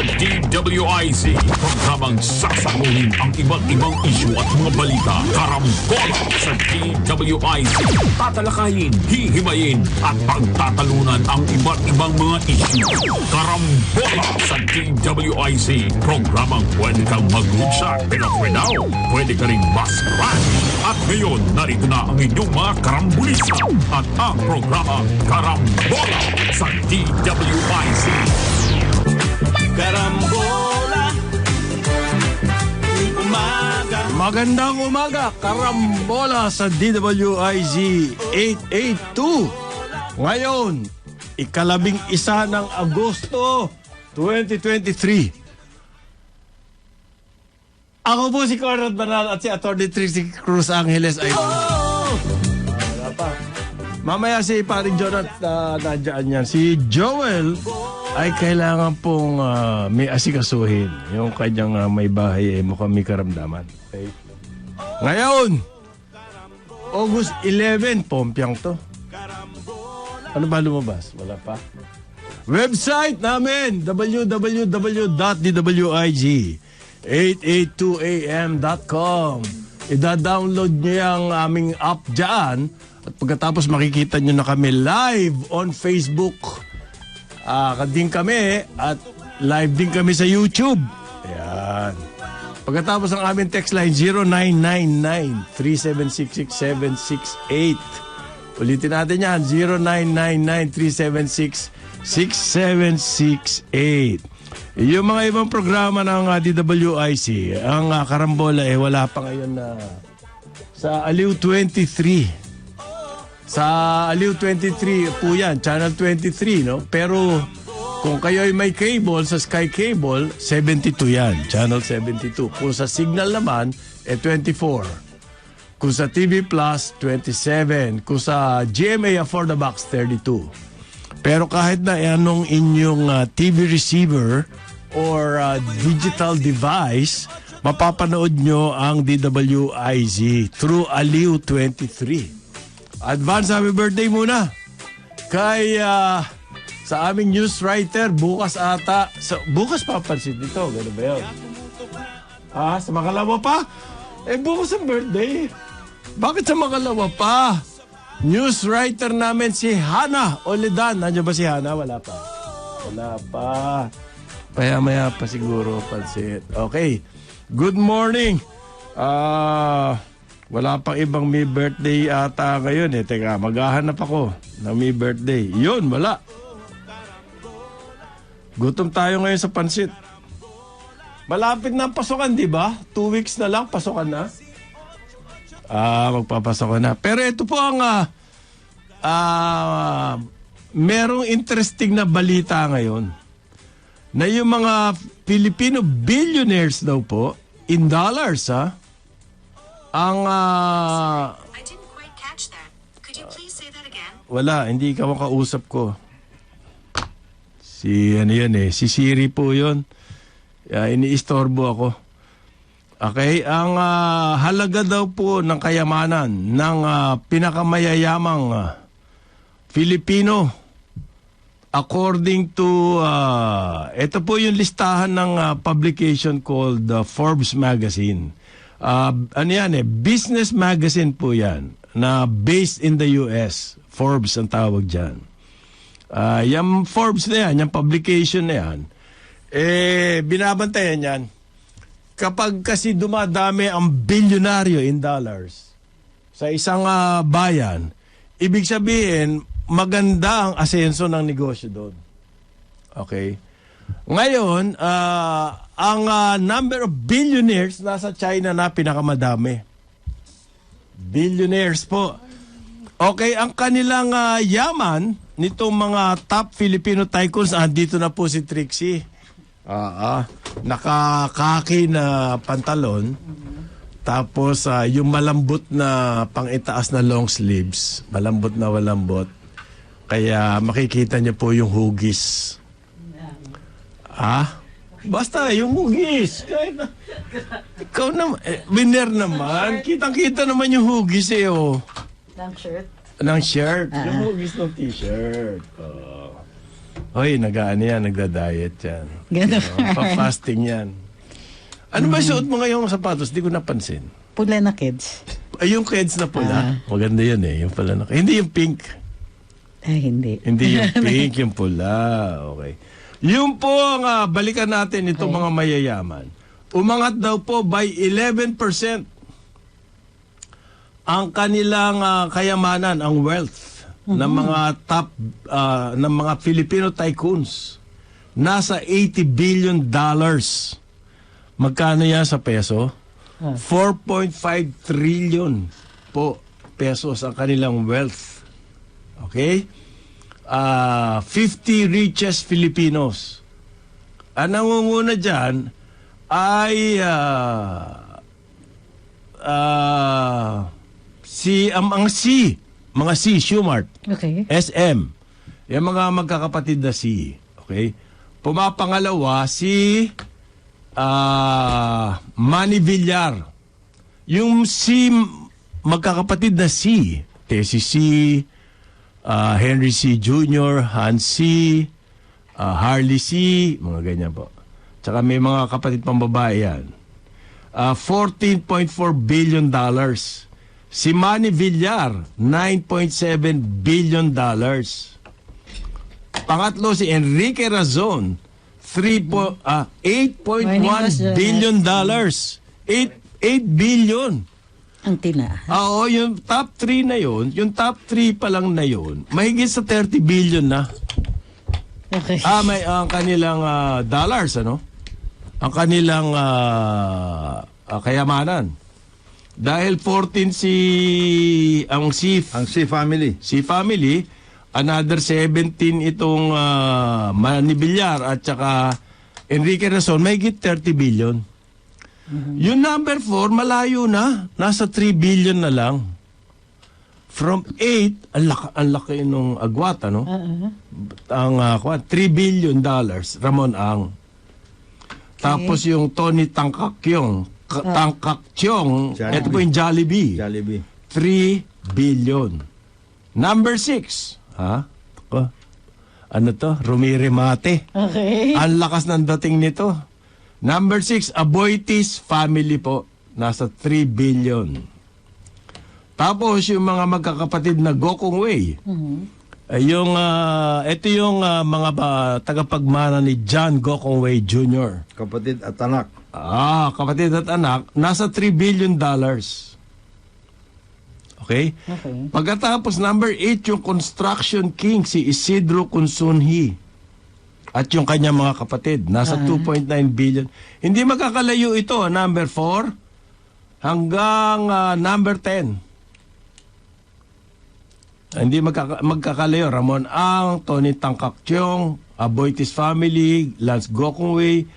sa DWIZ. Programang sasaguhin ang iba't ibang isyu at mga balita. Karambola sa DWIZ. Tatalakayin, hihimayin at pagtatalunan ang iba't ibang mga isyu. Karambola sa DWIZ. Programang pwede kang mag-group shot pero pwede ka rin mas-crash. At ngayon, narito na ang inyong mga karambulista at ang programa Karambola sa DWIZ. Karambola, umaga. Magandang umaga, Karambola sa DWIZ 882. Ngayon, ika-11 ng Agosto 2023. Ako po si Conrad Banal at si Atty. Trixie Cruz Angeles ay wala pa. Mamaya si paring Jonat nandiyan yan. Si Joel ay kailangan pong may asikasuhin. Yung kanyang may bahay ay mukhang may karamdaman. Okay? Ngayon, August 11, Pompiang to. Ano ba lumabas? Wala pa. Website namin, www.dwig882am.com. Ida-download nyo yung aming app dyan at pagkatapos makikita nyo na kami live on Facebook. Din kami at live din kami sa YouTube. Ayan. Pagkatapos ang aming text line 0999-376-6768. Ulitin natin yan, 0999-376-6768. Yung mga ibang programa ng DWIC, ang Karambola wala pa ngayon na sa Aliw 23. Sa Aliw 23 po yan, Channel 23, no? Pero kung kayo ay may cable, sa Sky Cable, 72 yan, Channel 72. Kung sa Signal naman, 24. Kung sa TV Plus, 27. Kung sa GMA for the Box, 32. Pero kahit na anong inyong TV receiver or digital device, mapapanood nyo ang DWIZ through Aliw 23. Advance happy birthday muna kay sa aming news writer bukas ata. Bukas papansin dito, gano'n ba yun? Sa makalawa pa? Bukas ang birthday. Bakit sa makalawa pa? News writer namin si Hana Oledan. Nandiyan ba si Hana? Wala pa. Wala pa. Maya pa siguro pansit. Okay. Good morning. Wala pang ibang may birthday ata ngayon eh. Teka, maghahanap ako ng may birthday. Yun, wala. Gutom tayo ngayon sa pansit. Malapit na ang pasukan, di ba? 2 weeks na lang, pasukan na. Magpapasokan na. Pero ito po ang merong interesting na balita ngayon na yung mga Filipino billionaires daw po in dollars ang I didn't quite catch that. Could you please say that again? Wala, hindi ka makausap ko. Si Siri po yun. Iniistorbo ako. Okay, ang halaga daw po ng kayamanan ng pinakamayayamang Filipino according to ito po yung listahan ng publication called Forbes Magazine. Business magazine po yan na based in the US. Forbes ang tawag dyan. Yung Forbes na yan, yung publication na yan, binabantayan yan. Kapag kasi dumadami ang bilyonaryo in dollars sa isang bayan, ibig sabihin, maganda ang asenso ng negosyo doon. Okay? Ngayon, ang number of billionaires nasa China na pinakamadami. Billionaires po. Okay, ang kanilang yaman nitong mga top Filipino tycoons, andito na po si Trixie. Nakakaki na pantalon. Tapos yung malambot na pang-itaas na long sleeves. Malambot na malambot. Kaya makikita niyo po yung hugis. Basta yung hugis. Ikaw naman, winner naman. Kitang-kita naman yung hugis Ng shirt? Ng shirt. Yung hugis ng t-shirt. Hoy, nagda-diet yan. Ganun. Pa-fasting yan. Ano ba suot mo ngayong sapatos? Di ko napansin. Pula na kids. Ay, yung kids na pula. Maganda yan eh. Yung pala na. Hindi yung pink. Ay, hindi. Hindi yung pink, yung pula. Okay. Yung po ang balikan natin itong mga mayayaman. Umangat daw po by 11% ang kanilang kayamanan, ang wealth ng mga top ng mga Filipino tycoons. Nasa $80 billion. Magkano yan sa peso? 4.5 trillion po pesos ang kanilang wealth. Okay? 50 richest Filipinos. Ang nangunguna dyan ay mga C, Shumart, Okay. SM, yung mga magkakapatid na C. Okay? Pumapangalawa si Manny Villar. Yung C, magkakapatid na C, Tessie C, Henry C. Jr., Hans C., Harley C., mga ganyan po. Tsaka may mga kapatid pang babae yan. $14.4 billion. Si Manny Villar, $9.7 billion. Pangatlo si Enrique Razon, $8.1 billion. 8 billion. Ang tina. Oo, yung top 3 na yun, yung top 3 pa lang na yun, mahigit sa 30 billion na. Okay. May ang kanilang dollars, ano? Ang kanilang kayamanan. Dahil 14 ang C family, another 17 itong Manny Villar at saka Enrique Razon, mahigit 30 billion. Yung number 4, malayo na. Nasa 3 billion na lang. From 8, ang laki nung agwat, ano? Ang $3 billion, Ramon Ang. Tapos yung Tony Tangkakkyong, ito po yung Jollibee. 3 billion. Number 6, ano to? Rumire Mate. Okay. Ang lakas ng dating nito. Number 6, Aboitiz family po. Nasa 3 billion. Tapos yung mga magkakapatid na Gokong Wei. Ito yung mga tagapagmana ni John Gokong Wei Jr. Kapatid at anak. Kapatid at anak. Nasa $3 billion. Okay? Pagkatapos, number 8, yung Construction King, si Isidro Consunhi. At yung kanyang mga kapatid, nasa 2.9 billion. Hindi magkakalayo ito, number 4 hanggang number 10. Hindi magkakalayo. Ramon Ang, Tony Tangkakkyong, Aboitiz family, Lance Gokongwei,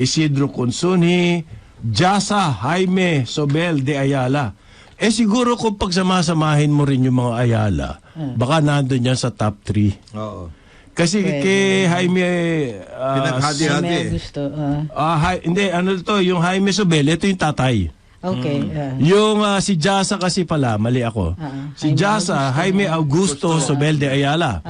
Isidro Consunhi, Jasa Jaime Sobel de Ayala. Siguro kung pagsamasamahin mo rin yung mga Ayala, baka nandun yan sa top 3. Oo. Kasi kay Jaime Pinaghati-hati. Gusto. hindi, ano to, yung Jaime Sobel, ito yung tatay. Okay. Yung si Jasa kasi pala, mali ako. Si Jasa, Jaime Augusto Sobel de Ayala.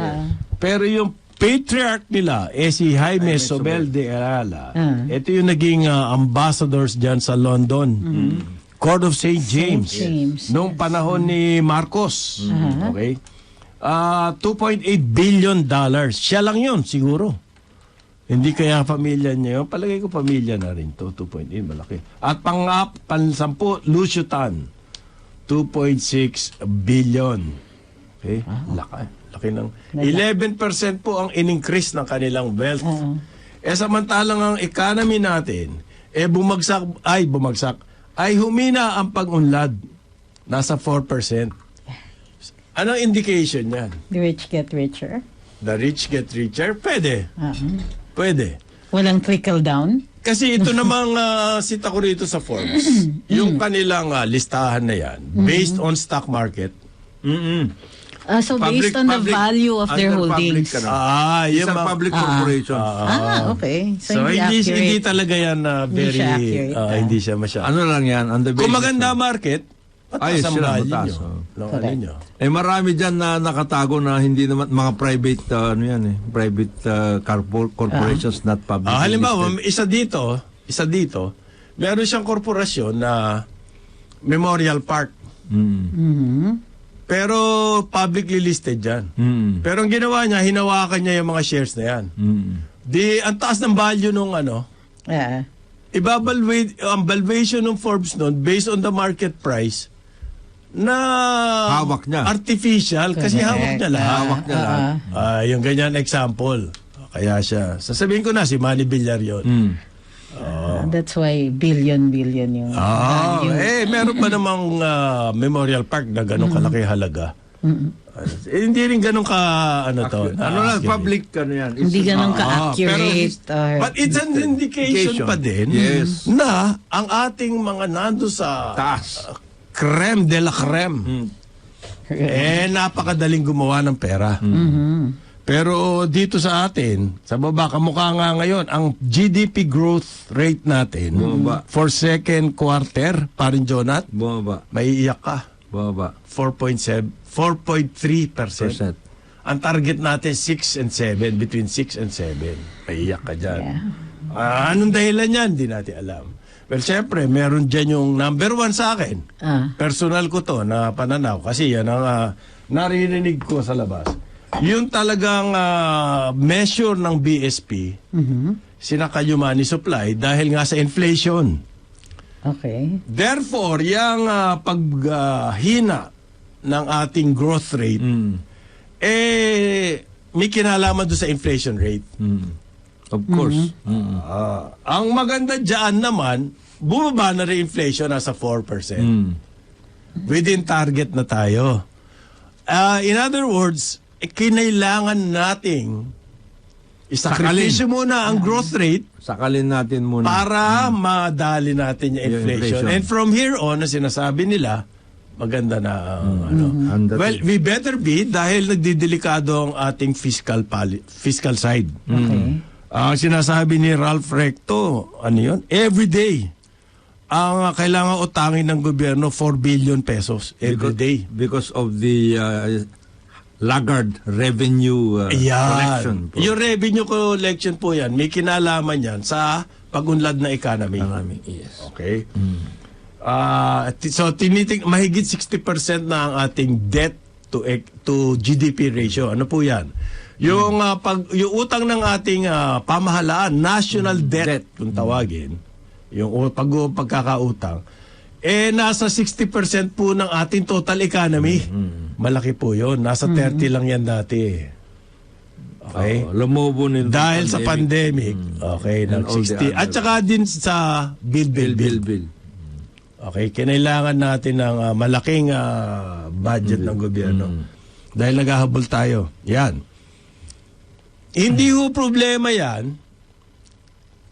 Pero yung patriarch nila, si Jaime Sobel de Ayala. Ito yung naging ambassadors dyan sa London. Court of St. James. Noong panahon ni Marcos. Okay? $2.8 billion. Siya lang yun, siguro. Hindi kaya pamilya niya yun. Palagay ko pamilya na rin to. 2.8, malaki. At pansampu, Lucio Tan. 2.6 billion. Okay? Laki ng... 11% po ang in-increase ng kanilang wealth. Samantalang ang economy natin, bumagsak, ay humina ang pag-unlad. Nasa 4%. Anong indication yan? The rich get richer. The rich get richer? Pwede. Pwede. Walang trickle down? Kasi ito namang sita ko rito sa Forbes. Yung kanilang listahan na yan, based on stock market. So based on the value of their holdings. Isang public corporation. Okay. So hindi talaga yan very... Hindi siya accurate. Hindi siya masyado. Ano lang yan? On the Kung basis maganda market, Mataas ang sila, value mataas, nyo. oh. Ng ano Correct. nyo. Marami dyan na nakatago na hindi naman mga private private corporations, not public. Halimbawa, isa dito, meron siyang korporasyon na Memorial Park. Pero publicly listed dyan. Pero ang ginawa niya, hinawakan niya yung mga shares na yan. Ang taas ng value nung Yeah. ang valuation ng Forbes noon based on the market price na Hawak niya. artificial kasi hawak niya lahat. Hawak niya lahat. Yung ganyan example. Kaya siya. Sasabihin ko na si Manny Villar yun. That's why billion yung value. Meron pa namang Memorial Park na ganun kalaki halaga. Hindi rin ganun ka Public yan. Hindi ganun ka-accurate. But it's an indication pa din na ang ating mga nando sa Taas. creme de la creme napakadaling gumawa ng pera. Pero dito sa atin, sa baba, kamukha nga ngayon, ang GDP growth rate natin for second quarter, parin Jonat, Bumaba. maiiyak ka. Bumaba. 4.3%. Ang target natin 6 and 7, between 6 and 7. Maiiyak ka dyan. Anong dahilan yan? Hindi natin alam. Well, syempre, meron dyan yung number 1 sa akin. Personal ko to na pananaw. Kasi yan ang narinig ko sa labas. Yung talagang measure ng BSP, sinaka yung money supply dahil nga sa inflation. Okay. Therefore, yung paghina ng ating growth rate, may kinalaman doon sa inflation rate. Of course. Ang maganda dyan naman, bumaba na rin inflation, nasa 4%. Within target na tayo. In other words, kinailangan nating isakripisyo muna ang growth rate Sakalin natin muna. para madali natin yung inflation. And from here on, na sinasabi nila, maganda na ang Well, we better be dahil nagdidelikado ang ating fiscal side. Okay. Ang sinasabi ni Ralph Recto, ano yun? Every day, ang kailangan utangin ng gobyerno 4 billion pesos every day. Because of the laggard revenue collection. Yung revenue collection po yan, may kinalaman yan sa pag-unlad na economy. Yes. Okay? So, mahigit 60% na ang ating debt to GDP ratio. Ano po yan? Yung, yung utang ng ating pamahalaan, national debt, kung tawagin, yung pagkakautang, nasa 60% po ng ating total economy. Malaki po yun. Nasa 30 lang yan dati. Okay? Lumobo nito. Dahil sa pandemic. Okay, ng 60. At saka din sa bill. Okay, kinailangan natin ng malaking budget ng gobyerno. Dahil naghahabol tayo. Yan. Hindi ho problema yan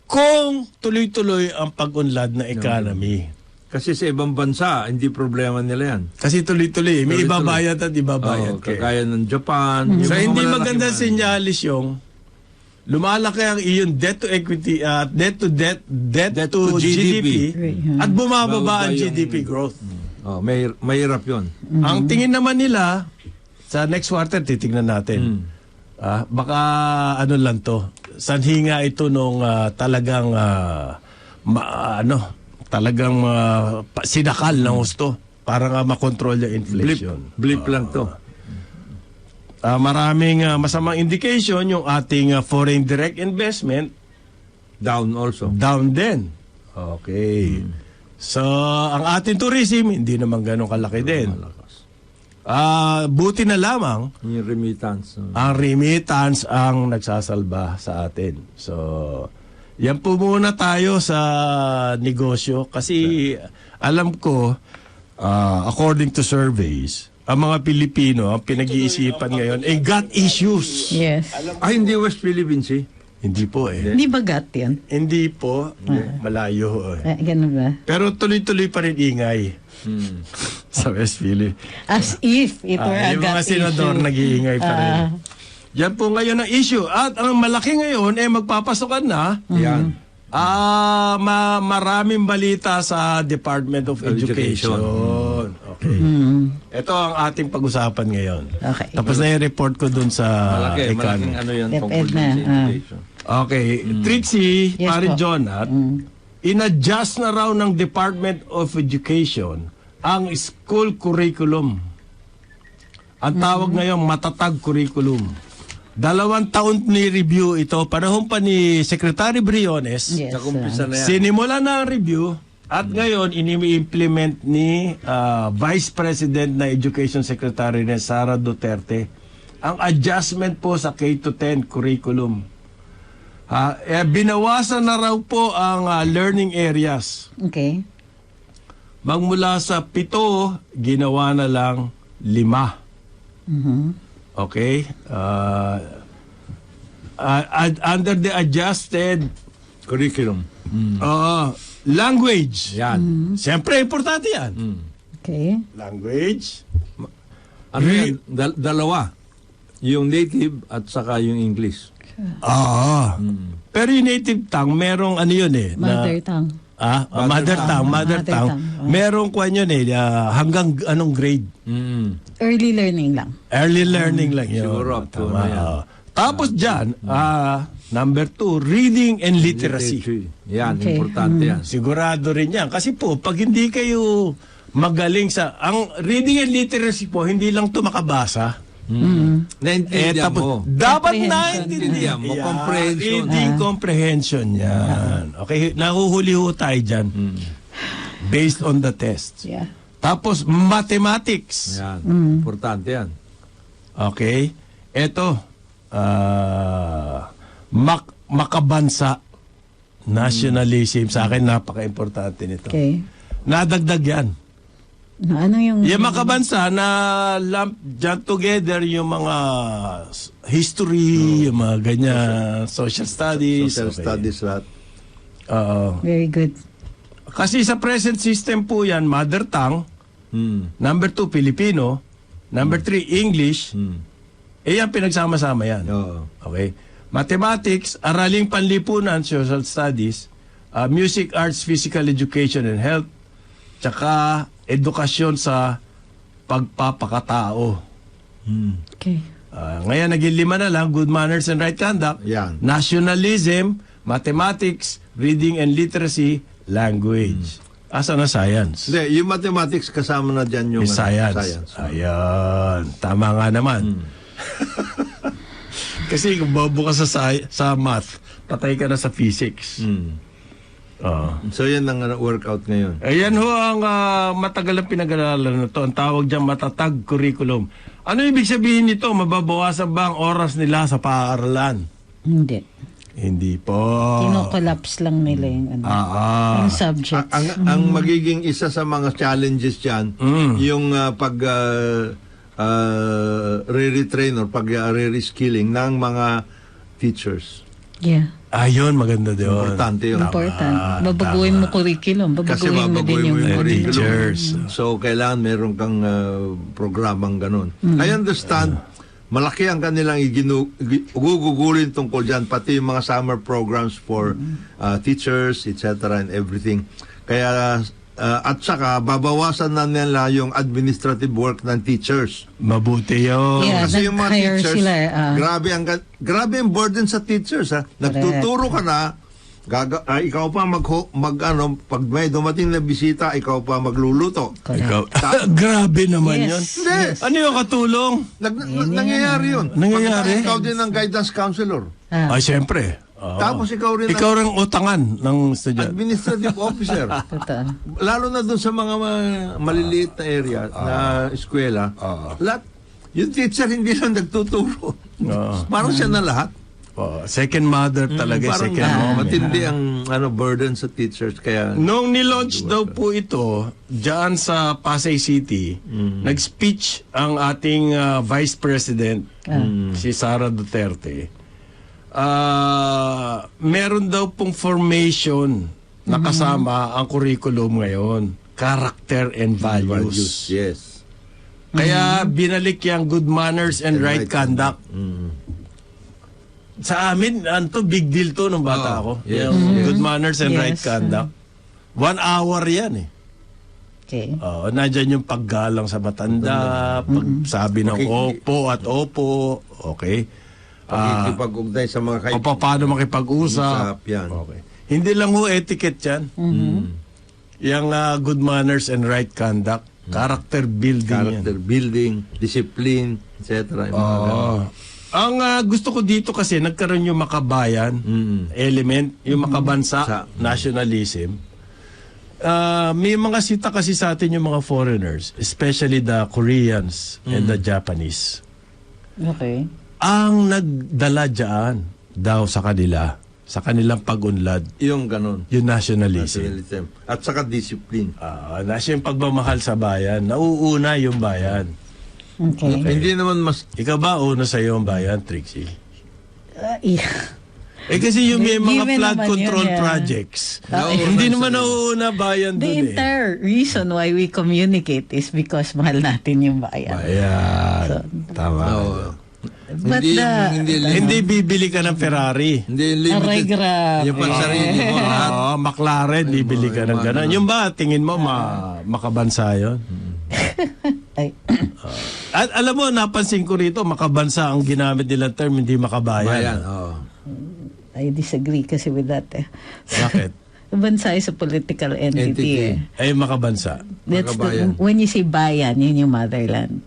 kung tuloy-tuloy ang pag-unlad na economy. Kasi sa ibang bansa, hindi problema nila yan. Kasi tuloy-tuloy. May ibabayad at ibabayad. Kagaya ng Japan. So, hindi maganda sinyalis yung lumalaki ang iyong debt to equity, debt to GDP, at bumababa ang GDP growth. Mahirap yun. Ang tingin naman nila, sa next quarter, titignan natin. Baka ano lang to, sanhi nga ito nung talagang talagang sinakal ng gusto para nga makontrol yung inflation. Blip lang to. Maraming masamang indication yung ating foreign direct investment down also. Down din. Okay. So, ang ating tourism, hindi naman ganun kalaki din. Buti na lamang yung remittance. Ang remittance ang nagsasalba sa atin. So, yan po muna tayo sa negosyo kasi alam ko, according to surveys, ang mga Pilipino, ang pinag-iisipan ngayon, gut issues. Yes. Hindi West Philippines eh. Hindi po eh. Hindi ba gut yan? Hindi po. Malayo eh. Ganun ba? Pero tuloy-tuloy pa rin ingay. Sa West Philippines. As if it were a yung gut mga senador issue. nag-iingay pa rin. Yan po ngayon ang issue. At ang malaki ngayon, magpapasokan na. Yan. Maraming balita sa Department of Education. Yun, okay. Ito ang ating pag-usapan ngayon. Okay. Tapos na yung report ko dun sa malaking ano yan DepEd tungkol na, dun sa education. Okay. Trixie, Yes pare po. Jonat, in-adjust na raw ng Department of Education ang school curriculum. Ang tawag ngayon, matatag curriculum. 2 taon ni-review ito. Panahon pa ni Secretary Briones. Yes. Nakumpisa na yan. Sinimula na ang review at ngayon ini-implement ni Vice President na Education Secretary na Sara Duterte ang adjustment po sa K-10 curriculum. Binawasan na raw po ang learning areas. Okay. Magmula sa 7, ginawa na lang 5. Okay? Under the adjusted Curriculum. language. Yan. Siyempre, importante yan. Okay. Language. Ano yan? Dalawa. Yung native at saka yung English. Pero yung native tongue, merong ano yun eh. Mother tongue. Mother tongue. Mother tongue. Merong kwan yun eh, hanggang anong grade. Early learning lang. Early learning lang yun. Siguro up to Tama. na yan. Tapos dyan, number 2, reading and literacy. Yan, Okay. importante yan. Sigurado rin yan. Kasi po, pag hindi kayo magaling sa... Ang reading and literacy po, hindi lang ito makabasa. Naintindihan mo. Dapat Comprehension. naintindihan mo. Yan, comprehension. Reading comprehension yan. Okay, nahuhuli ho tayo dyan. Based on the test. Yeah. Tapos, mathematics. Yan, importante yan. Okay? Ito, makabansa. Nationalism. Sa akin, napaka-importante nito. Okay. Nadagdag yan. Ano yung... Yung makabansa na lump dyan together yung mga history, yung mga ganyan, social studies. Social studies lahat. Very good. Kasi sa present system po yan, mother tongue, number 2, Filipino, number 3, English, yan pinagsama-sama yan. Oo. Okay? Mathematics, araling panlipunan, social studies, music, arts, physical education, and health, tsaka edukasyon sa pagpapakatao. Okay. Ngayon, naging 5 na lang, good manners and right conduct, Yan. nationalism, mathematics, reading and literacy, language. Asa na science? Hindi, yung mathematics kasama na dyan yung May science. Ayan. Tama nga naman. Kasi kung bobo ka sa math, patay ka na sa physics. So yan ang workout ngayon. Ayan ho ang matagal na pinag-aralan na to. Ang tawag dyan, matatag curriculum. Ano ibig sabihin nito? Mababawasan ba ang oras nila sa paaralan? Hindi. Hindi po. Kino-collapse lang nila yung, yung subjects. Ang magiging isa sa mga challenges dyan, yung pag re-retrain or pag re-reskilling ng mga teachers. Yeah. Ayun, maganda doon. Importante yun. Important. Babaguhin mo curriculum. Kasi Babaguhin mo din babaguhin yung mo yung curriculum. teachers. So, kailangan meron kang programang ganun. I understand, malaki ang kanilang gugugulin tungkol dyan, pati yung mga summer programs for teachers, etc. and everything. Kaya, at saka, babawasan na nila yung administrative work ng teachers. Mabuti yun. Yeah. Kasi yung mga nag-hire teachers, sila, grabe ang burden sa teachers. Nagtuturo ka na, ikaw pa pag may dumating na bisita, ikaw pa magluluto. Ikaw. Grabe naman yun. Yes. Hindi. Ano yung katulong? Nangyayari yun. Nangyayari? Ikaw din ang guidance counselor. Ay, siyempre. Tapos ikaw rin Ikaw rin utangan ng estudyante. administrative officer. Totoo. Lalo na doon sa mga maliliit na area na eskwela. Lahat, yung teacher hindi lang nagtuturo. Parang siya na lahat. Second mother talaga. Parang Second mom. matindi ang burden sa teachers. Kaya Nung nilaunch daw po ito, dyan sa Pasay City, nag-speech ang ating Vice President, si Sara Duterte. Meron daw pong formation na kasama ang curriculum ngayon. Character and values. Yes. Kaya binalik yung good manners and right conduct. Sa amin, big deal to nung bata ako. Yes. Yung good manners and right Yes. conduct. 1 hour yan eh. Okay. Nandyan yung paggalang sa matanda, pagsabi ng opo at opo, okay? Pakikipag-ugnay sa mga O kaibigan. paano makipag-usap. Yan. Okay. Hindi lang ho etiquette yan. Yung good manners and right conduct, character building Character yan. building, discipline, etc. Yung mga ganun. Ang gusto ko dito kasi nagkaroon yung makabayan element, yung makabansa, nationalism. May mga sita kasi sa atin yung mga foreigners, especially the Koreans and the Japanese. Okay. Ang nagdala dyan daw sa kanila, sa kanilang pag-unlad, Yung ganun. yung nationalism. Nationalism. At saka discipline. Nasa yung pagmamahal sa bayan, nauuna yung bayan. Okay. Hindi naman mas... Ikaw ba una sa iyo ang bayan, Trixie? Yeah. Kasi yung may mga Given flood naman control yun, projects, Nauuna hindi sa naman iyo. nauuna bayan The dun eh. entire reason why we communicate is because mahal natin yung bayan. Bayan. Tama. But Hindi bibili ka ng Ferrari. Hindi limited. Aray, grabe. Yung pansarili mo. lahat. McLaren, bibili ka ng gano'n. Yung ba, tingin mo, makabansa yun? Ay. At alam mo, napansin ko rito, makabansa ang ginamit nilang term, hindi makabayan. Bayan. Oh. I disagree kasi with that. Bakit? Bansa is a political entity. Ay, makabansa. That's Makabayan. when you say bayan, yun yung motherland.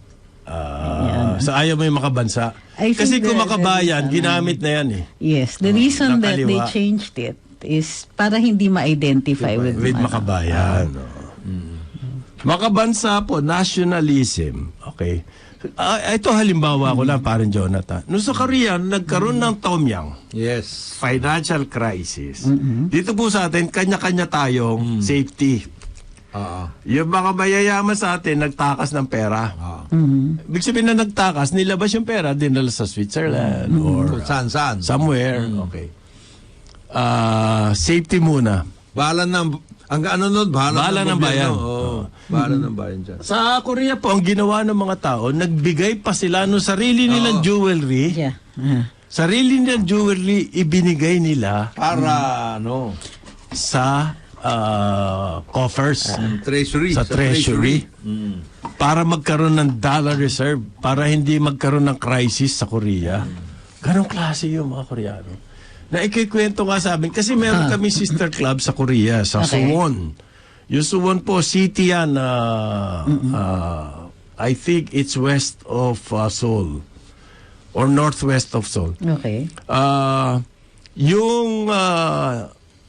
Sa ayaw mo yung makabansa. I think Kasi kung the makabayan, reason, ginamit na yan eh. Yes, the reason ng that they kaliwa. changed it is para hindi ma-identify with makabayan. Makabansa po, nationalism. Okay. Ito halimbawa ko lang, parang Jonathan. Noong sa Korea, nagkaroon ng Tomyang. Yes. Financial crisis. Dito po sa atin, kanya-kanya tayong safety. Yung mga mayayaman sa atin, nagtakas ng pera. Ibig sabihin na nagtakas, nilabas yung pera, dinala sa Switzerland or Saan? somewhere. Okay. Safety muna. Bahala ng... Ang ano nun? Bahala ng bayan. Oo. Bahala ng bayan dyan. Sa Korea po, ang ginawa ng mga tao, nagbigay pa sila ng sarili nilang jewelry. Yeah. Sarili nilang jewelry, ibinigay nila Para, ano? sa coffers. Treasury. Sa treasury. Para magkaroon ng dollar reserve. Para hindi magkaroon ng crisis sa Korea. Ganong klase yung mga Koreano. Na ikikwento nga sa amin, kasi meron kami sister club sa Korea, sa Suwon. Yung Suwon po, city yan, I think it's west of Seoul. Or northwest of Seoul. Okay.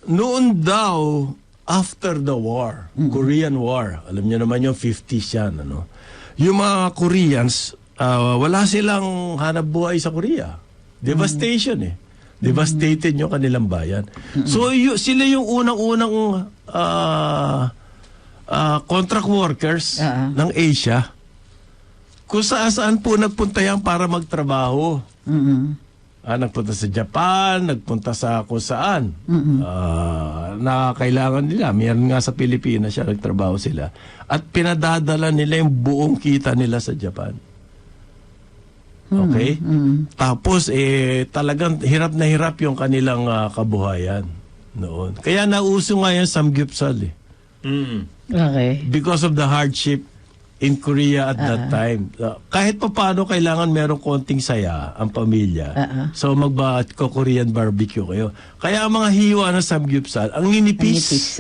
Noon daw, after the war, Korean War, alam niyo naman yung 50s yan, ano? Yung mga Koreans, wala silang hanap buhay sa Korea. Devastation eh. Devastated yung kanilang bayan. So, sila yung unang-unang contract workers ng Asia. Kung saan po nagpunta yan para magtrabaho. Nagpunta sa Japan, nagpunta sa kung saan. Na kailangan nila. Mayroon nga sa Pilipinas siya, nagtrabaho sila. At pinadadala nila yung buong kita nila sa Japan. Okay? Tapos, talagang hirap na hirap yung kanilang kabuhayan noon. Kaya nauso nga yung samgyupsal eh. Okay. Because of the hardship in Korea at that time. Kahit pa paano kailangan merong konting saya ang pamilya. So magba-Korean barbecue kayo. Kaya ang mga hiwa ng samgyupsal, ang ninipis.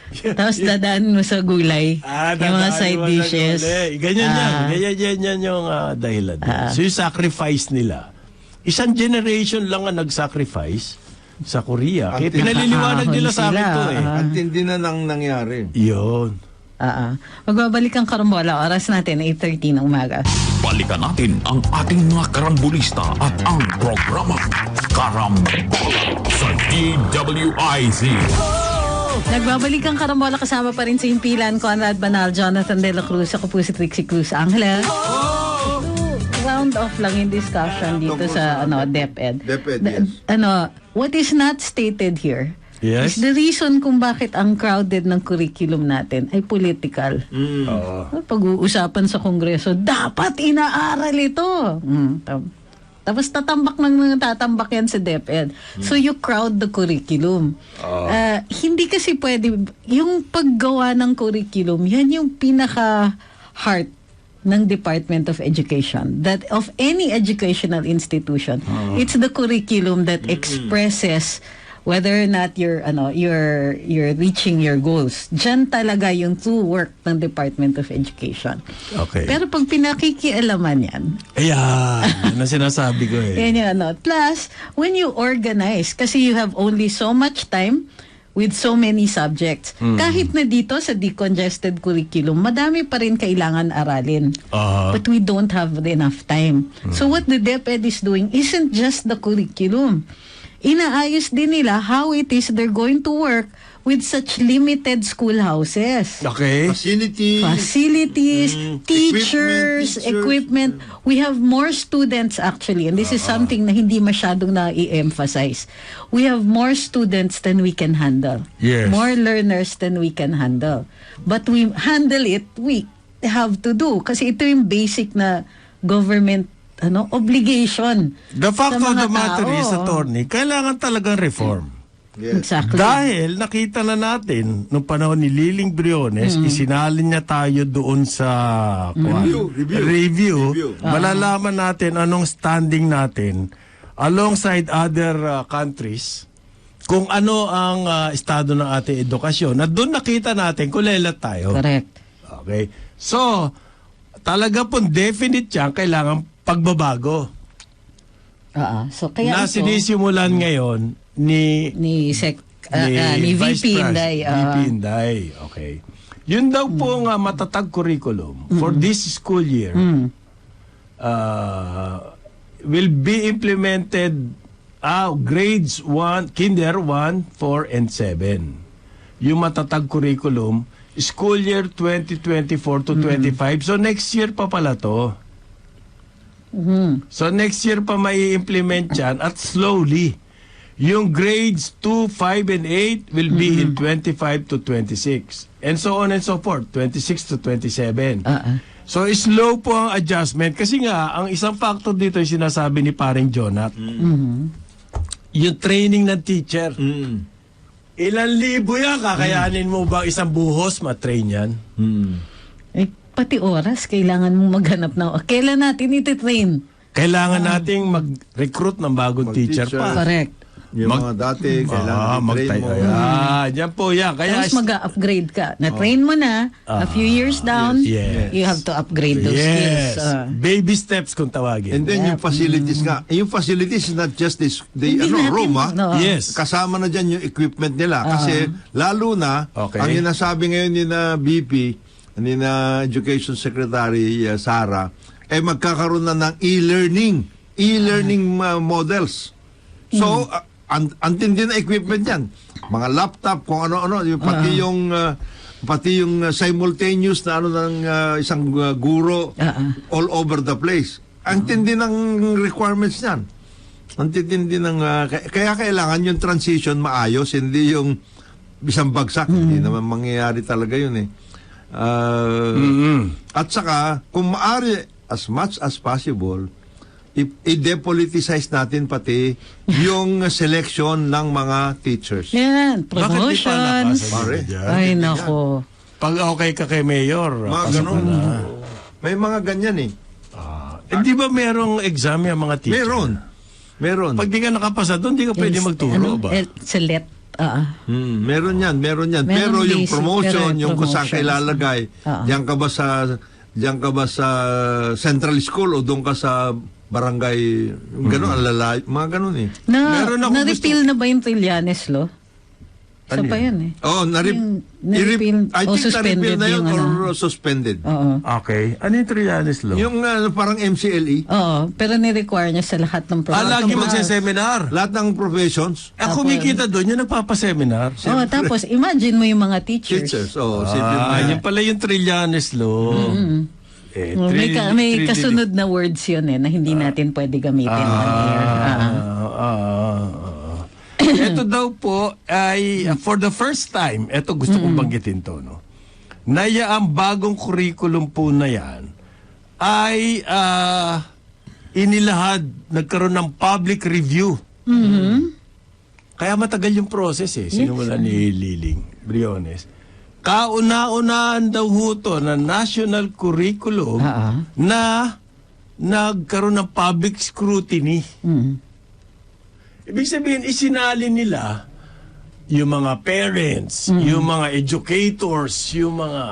Tapos dadaan mo sa gulay. Yung mga side dishes. Ganyan yan yung dahilan. So yung sacrifice nila. Isang generation lang ang nag-sacrifice sa Korea. Kaya pinaliliwanag nila sa akin to eh. At hindi na nang nangyari. Yun. Magbabalik ang karambola. Oras natin, 8:30 ng umaga. Balikan natin ang ating mga karambulista at ang programa Karambola sa DWIZ. Nagbabalik ang karambola, kasama pa rin sa Impilan, Conrad Banal, Jonathan De La Cruz. Ako po si Trixie Cruz. Angela. Round off lang yung discussion dito sa DepEd. DepEd, yes. What is not stated here Yes. is the reason kung bakit ang crowded ng curriculum natin ay political. Pag-uusapan sa Kongreso, dapat inaaral ito. Tapos tatambak yan sa DepEd. So you crowd the curriculum. Hindi kasi pwede, yung paggawa ng curriculum, yan yung pinaka-heart ng Department of Education. That of any educational institution, it's the curriculum that expresses whether or not you're reaching your goals. Diyan talaga yung true work ng Department of Education. Okay. Pero pag pinakikialaman yan, Ayan, yun ang sinasabi ko eh. yan yung Plus, when you organize, kasi you have only so much time with so many subjects. Kahit na dito sa decongested curriculum, madami pa rin kailangan aralin. But we don't have enough time. So what the DepEd is doing isn't just the curriculum. Inaayos din nila how it is they're going to work with such limited schoolhouses. Okay. Facilities, teachers, equipment. We have more students actually, and this is something na hindi masyadong na-i-emphasize. We have more students than we can handle. Yes. More learners than we can handle. But we handle it, we have to do. Kasi ito yung basic na government obligation. The fact sa of the mga matter tao. is, attorney, kailangan talagang reform. Yes. Exactly. Dahil nakita na natin nung panahon ni Liling Briones, isinalin niya tayo doon sa review. Malalaman natin anong standing natin alongside other countries kung ano ang estado ng ating edukasyon. At doon nakita natin kung lelat tayo. Correct. Okay. So, talaga pong definite yan, kailangan pagbabago. So kaya Na sinisimulan ngayon ni ni Vice VP Pres- Inday. VP Inday. Okay. Yun daw po nga matatag curriculum for this school year will be implemented grades 1, kinder 1, 4, and 7. Yung matatag curriculum, school year 2024 to 25. So next year pa pala to. So next year pa mai-implement yan at slowly. Yung grades 2, 5, and 8 will be in 25 to 26. And so on and so forth, 26 to 27. So slow po ang adjustment. Kasi nga, ang isang factor dito yung sinasabi ni paring Jonat. Yung training ng teacher. Ilan libo yan, kakayanin mo ba isang buhos matrain yan? Pati oras, kailangan mong maghanap ng... Kailan natin iti-train? Kailangan nating mag-recruit ng bagong teacher pa. Correct. Yung mga dati, kailangan i-train mo. Yan po yan. Kaya, Tapos mag-upgrade ka. Na-train mo na, a few years down, yes. you have to upgrade those yes. skills. Baby steps kung tawagin. And then yung facilities nga. Yung facilities is not just this, room, Yes. Kasama na dyan yung equipment nila. Kasi lalo na, Okay. ang sinasabi ngayon ni na BP, ni na Education Secretary Sara, magkakaroon na ng e-learning models. So, antindi na equipment yan. Mga laptop, kung ano-ano, pati yung simultaneous na ng isang guro all over the place. Antindi ng requirements yan. Antindi ng... kaya kailangan yung transition maayos, hindi yung isang bagsak. Hindi naman mangyayari talaga yun eh. At saka, kung maari, as much as possible, i-depoliticize natin pati yung selection ng mga teachers. Yan, Bakit di pa promotions. nakasa Pare. dyan? Ay, nako. Pag okay ka kay Mayor, Mga pasok ganun. ka na. May mga ganyan eh. Di ba merong exam yung mga teacher? Meron. Pag di ka nakapasa doon, di ka pwede magturo ba? Select. Meron yan. Meron Pero yung basic, promotion, pero yung kung saan promotions. kailalagay, diyan ka ba sa central school o doon ka sa barangay, gano'n, alalay, mga gano'n eh. Meron akong Na-repeal na ba yung Trillanes Law? Isa pa yun eh. Oh, Na-repeal I think suspended na-repeal na yun yung or suspended. Oo. Okay. Ano yung Trillanes Law? Yung parang MCLE, Oo, pero ni-require niya sa lahat ng lagi magseseminar. lahat ng professions, Kumikita doon, yung nagpapaseminar. Oh, tapos imagine mo yung mga teachers. Yun pala yung Trillanes Law. May kasunod na words yun na hindi natin pwede gamitin on air. Ito daw po ay for the first time, ito gusto kong banggitin to, no? Naya ang bagong curriculum po na yan ay inilahad, nagkaroon ng public review. Kaya matagal yung process sinimula ni Liling Briones. Kauna-unaan daw to na national curriculum na nagkaroon ng public scrutiny. Ibig sabihin, isinali nila yung mga parents, yung mga educators, yung mga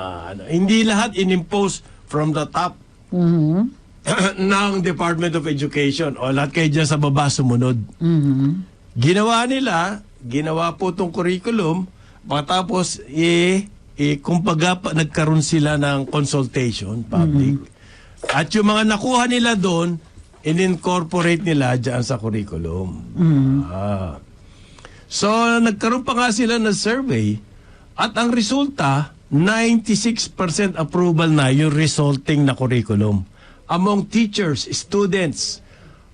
hindi lahat inimpose from the top ng Department of Education. O lahat kayo dyan sa baba sumunod. Ginawa po itong curriculum, matapos kumbaga nagkaroon sila ng consultation public. At yung mga nakuha nila doon, in-incorporate nila dyan sa curriculum. So, nagkaroon pa nga sila ng survey at ang resulta, 96% approval na yung resulting na curriculum. Among teachers, students,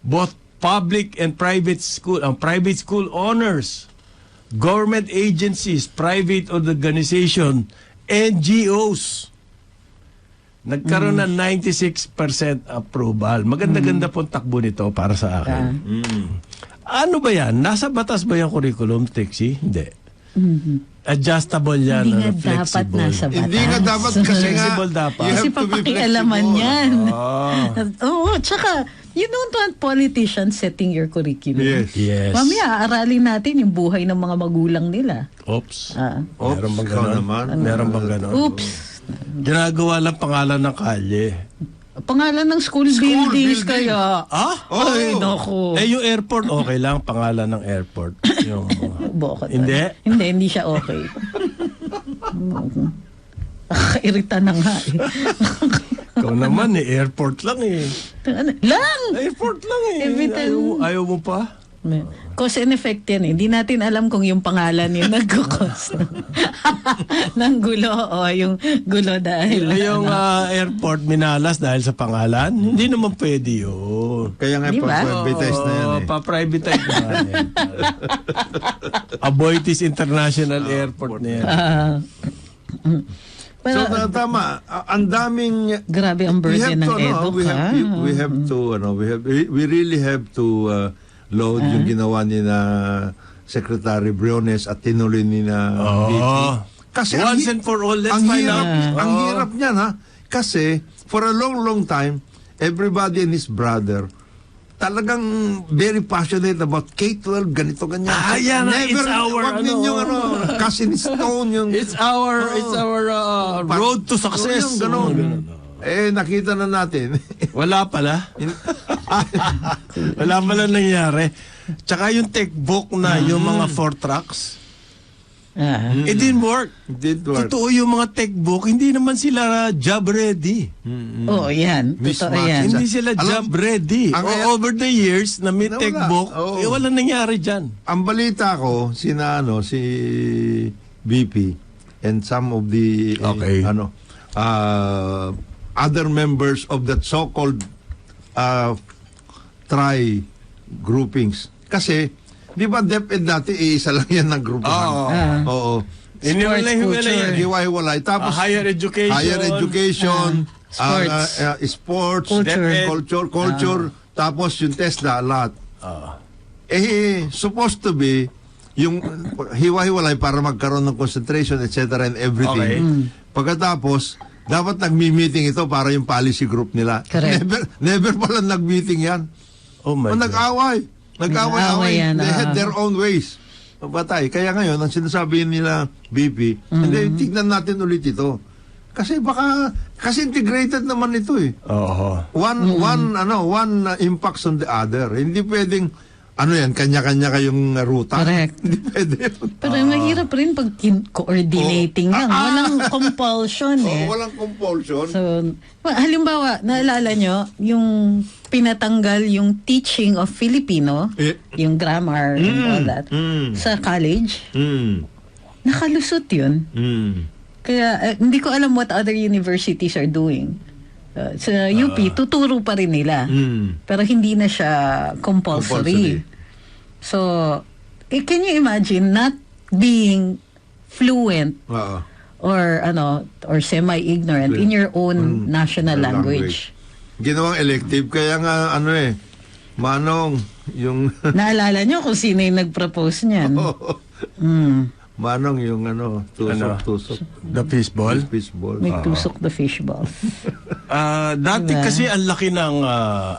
both public and private school, private school owners, government agencies, private organization, NGOs. Nagkaroon ng 96% approval. Maganda-ganda pong takbo nito para sa akin. Ano ba yan? Nasa batas ba yung curriculum, Trixie? Hindi. Adjustable yan. Hindi nga flexible. dapat nasa batas. Hindi nga dapat kasi nga Flexible dapat. you have Kasi to be papakialaman flexible. yan. Oo, tsaka, you don't want politicians setting your curriculum. Yes. Mamaya, aralin natin yung buhay ng mga magulang nila. Oops. Meron bang naman? Meron bang ganon? Oops. Ginagawa lang pangalan ng kalye. Pangalan ng school buildings building. kaya. Ay, Oh. naku. Yung airport, okay lang. Pangalan ng airport. Yung, Bokot. Hindi? Hindi siya okay. Irita na nga ikaw naman airport lang Lang! Airport lang Every time- Ayaw mo pa? Cause and effect yan Hindi natin alam kung yung pangalan yung nagkukos ng gulo o yung gulo dahil Yung airport minalas dahil sa pangalan, hindi naman pwede yun. Kaya nga Di ba? pa-privatize na yan Pa-privatize na yan. Aboitiz International Airport na yan. Pero, tama. Ang daming grabe ang burden ng eduk, we really have to load yung ginawa ni na Secretary Briones at tinuloy ni na VP. Kasi Once and for all, let's ang find hirap, out. ang hirap niyan kasi for a long time everybody and his brother talagang very passionate about K-12 ganito ganyan. Yan na, it's our wag ninyong cast in stone yung It's our road to success. Yung ganon. Nakita na natin. Wala pala. Wala pala nangyari. Tsaka yung textbook na yung mga 4 tracks, it didn't work. Did work. Totoo yung mga textbook, hindi naman sila job ready. Oo, yan. Totoo Mismatch. yan. Hindi sila job ready. Over the years na may Wala. textbook, Oo. walang nangyari dyan. Ang balita ko si BP and some of the Okay. other members of that so-called groupings. Kasi, di ba DepEd dati isa lang yan ng grupuhan? Oo. Iniwalay-hiwalay. Hiwa-hiwalay. Tapos, Higher education. sports, Culture. culture, tapos yung TESDA, lahat. Supposed to be yung hiwa-hiwalay para magkaroon ng concentration, etc. and everything. Okay. Pagkatapos, dapat nag-meeting ito para yung policy group nila. Correct. Never pala nag-meeting yan. Oh my God. Nag-away. Nag-away yan, They had their own ways. Patay. Kaya ngayon, ang sinasabi nila, BP, hindi, tignan natin ulit ito. Kasi integrated naman ito eh. Oo. One impacts on the other. Hindi pwedeng kanya-kanya kayong ruta. Correct. Hindi pwede yun. Pero mahirap rin pag coordinating lang. Walang compulsion Walang compulsion. So, halimbawa, naalala nyo, yung pinatanggal yung teaching of Filipino, yung grammar and all that, sa college, nakalusot yun. Kaya, hindi ko alam what other universities are doing. Sa UP, tuturo pa rin nila. Pero hindi na siya compulsory. So, can you imagine not being fluent or semi-ignorant in your own national language? ginawang elective. Kaya nga, Manong, yung... Naalala nyo kung sino yung nag-propose niyan? Manong, yung tusok. The fishball? Fishball. May tusok the fishball. Dati Diba? kasi ang laki ng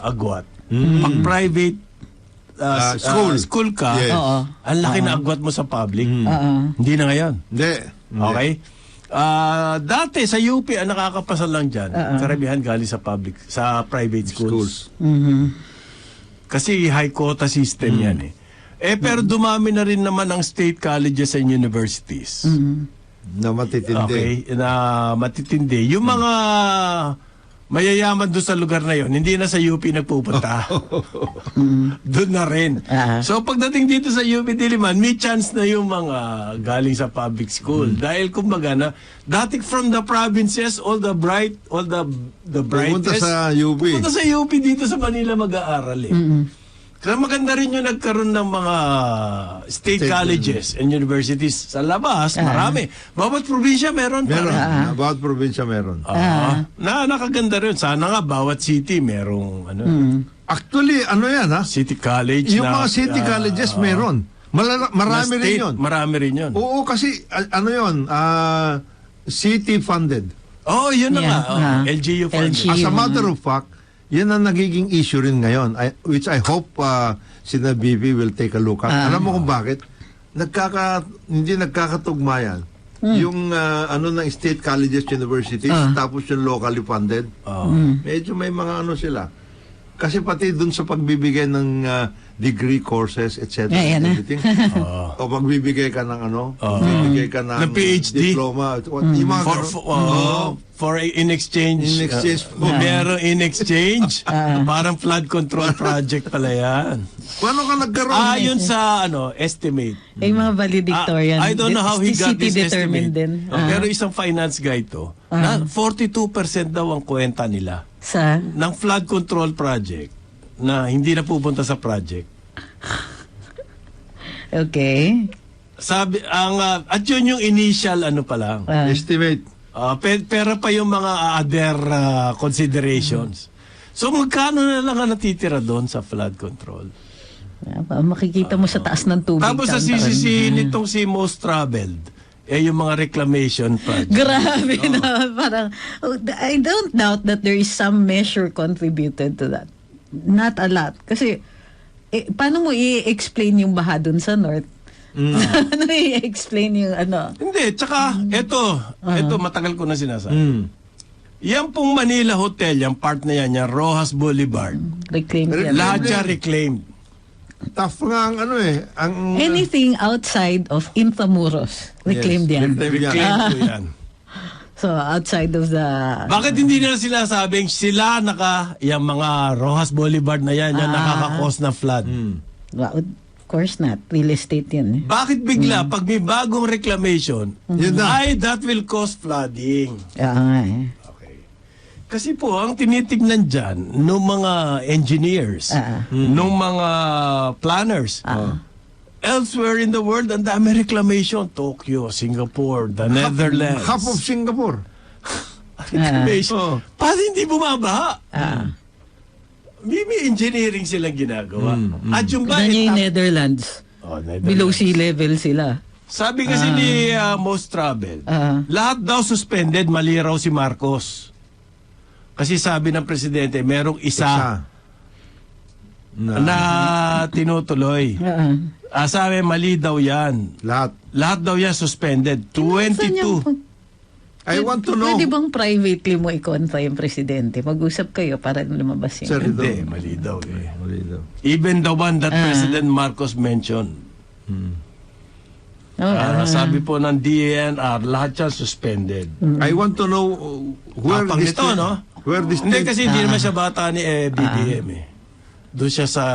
agwat. Pag private school ka, Yes. Oo. ang laki na agwat mo sa public. Oo. Hindi na ngayon. Hindi. Okay? Dati sa UP, ang nakakapasa lang dyan, karamihan galing sa private schools. Kasi high quota system yan eh. Pero dumami na rin naman ang state colleges and universities. Na matitindi. Okay? Na matitindi. Yung mga mayayaman doon sa lugar na yon, hindi na sa UP nagpupunta. Doon na rin. So pagdating dito sa UP Diliman, may chance na yung mga galing sa public school. Dahil kumbaga na, dati from the provinces, all the brightest, Pupunta sa UP. pupunta sa UP dito sa Manila mag-aaral eh. Kaya maganda rin yung nagkaroon ng mga state colleges and universities sa labas. Marami. Bawat probinsya meron. Meron. Bawat probinsya meron. Nakaganda rin. Sana nga bawat city merong Actually, yan ha? city college. Yung mga city colleges meron. Marami rin yun. Marami rin yun. Oo, kasi city funded. Oh, yun na Yeah. nga. LGU funded. LGU. As a matter of fact, yan ang nagiging issue rin ngayon, which I hope sina BB will take a look at. Alam mo kung bakit? Hindi nagkakatugma yan. Yung ng state colleges, universities, tapos yung locally funded. Medyo may mga sila. Kasi pati dun sa pagbibigay ng degree courses, etc. Everything. O pagbibigay ka ng pagbibigay ka ng PhD. diploma. Yung mga in exchange. Meron in exchange. Parang flood control project pala yan. Paano ka nagkaroon? Yun sa estimate. Yung mga valedictorian. I don't know how he got city this determined estimate. din. Pero isang finance guy to, na 42% daw ang kwenta nila Sa? ng flood control project na hindi na pupunta sa project. Okay. Sabi at yun yung initial pa lang. Estimate. Pero pa yung mga other considerations. So magkano na lang ang natitira doon sa flood control? Makikita mo sa taas ng tubig. Tapos sa CCC nitong si Most Traveled, yung mga reclamation project. Grabe na. Parang, I don't doubt that there is some measure contributed to that. Not a lot. Kasi, paano mo i-explain yung baha dun sa north? Ano i-explain yung Hindi, tsaka, ito matagal ko na sinasabi. Yan pong Manila Hotel, yung part na yan, yung Rojas Boulevard, Reclaimed yan. lahat siya reclaimed. Tough nga ang Anything outside of Intramuros, reclaimed yan. Reclaimed ko yan. So, outside of the... Bakit hindi nila sinasabing sila yung mga Rojas Boulevard na yan, yung nakakakos na flood? Well, of course not. Real estate yan. Eh. Bakit bigla, pag may bagong reclamation, that will cause flooding? Nga eh. Kasi po, ang tinitignan dyan ng mga engineers, ng mga planners, elsewhere in the world, ang dami reclamation. Tokyo, Singapore, the Netherlands. Half of Singapore. Reclamation. Paano hindi bumabaha? May engineering silang ginagawa. At yung ba, Ganyan yung Netherlands. Below sea level sila. sabi kasi ni Most Travel, lahat daw suspended, mali raw si Marcos. Kasi sabi ng presidente, merong isa. Na tinutuloy. Sabi, mali daw yan. Lahat daw yan suspended. 22. I want to know. Pwede bang privately mo i-contra yung presidente? Mag-usap kayo para lumabas yun. Hindi, mali daw eh. Even the one that President Marcos mentioned. Sabi po ng DENR, lahat yan suspended. I want to know where this ito, no? Where this Hindi kasi hindi naman siya bata ni BBM eh. Doon siya sa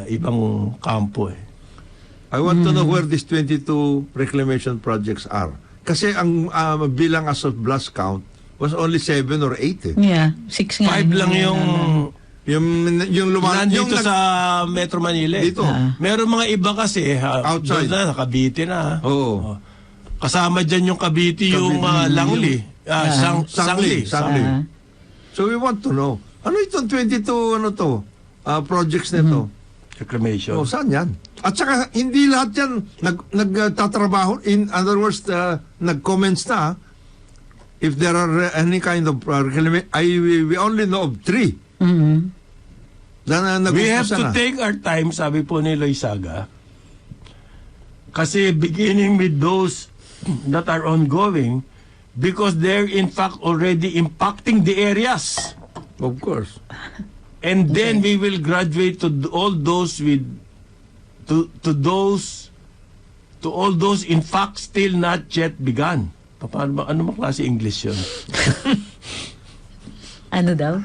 ibang kampo eh. I want to know where these 22 reclamation projects are. Kasi ang bilang as of last count was only 7 or 8 eh. Yeah, 6 nga. 5 lang yung nandito yung sa Metro Manila. Dito. Meron mga iba kasi outside na, Cavite na. Oo. Kasama dyan yung Cavite, yung Langli. Sangli. So we want to know. ano itong 22, ano to, projects nito? Reclamation. O, saan yan? At saka, hindi lahat yan nagtatrabaho. In other words, nag-comments na, if there are any kind of reclamation, we only know of 3. We have to take our time, sabi po ni Loizaga. Kasi beginning with those that are ongoing, because they're in fact already impacting the areas. Of course. And then we will graduate to all those with to all those in fact still not yet begun. Paano ba, ano klase English 'yon? Ano daw?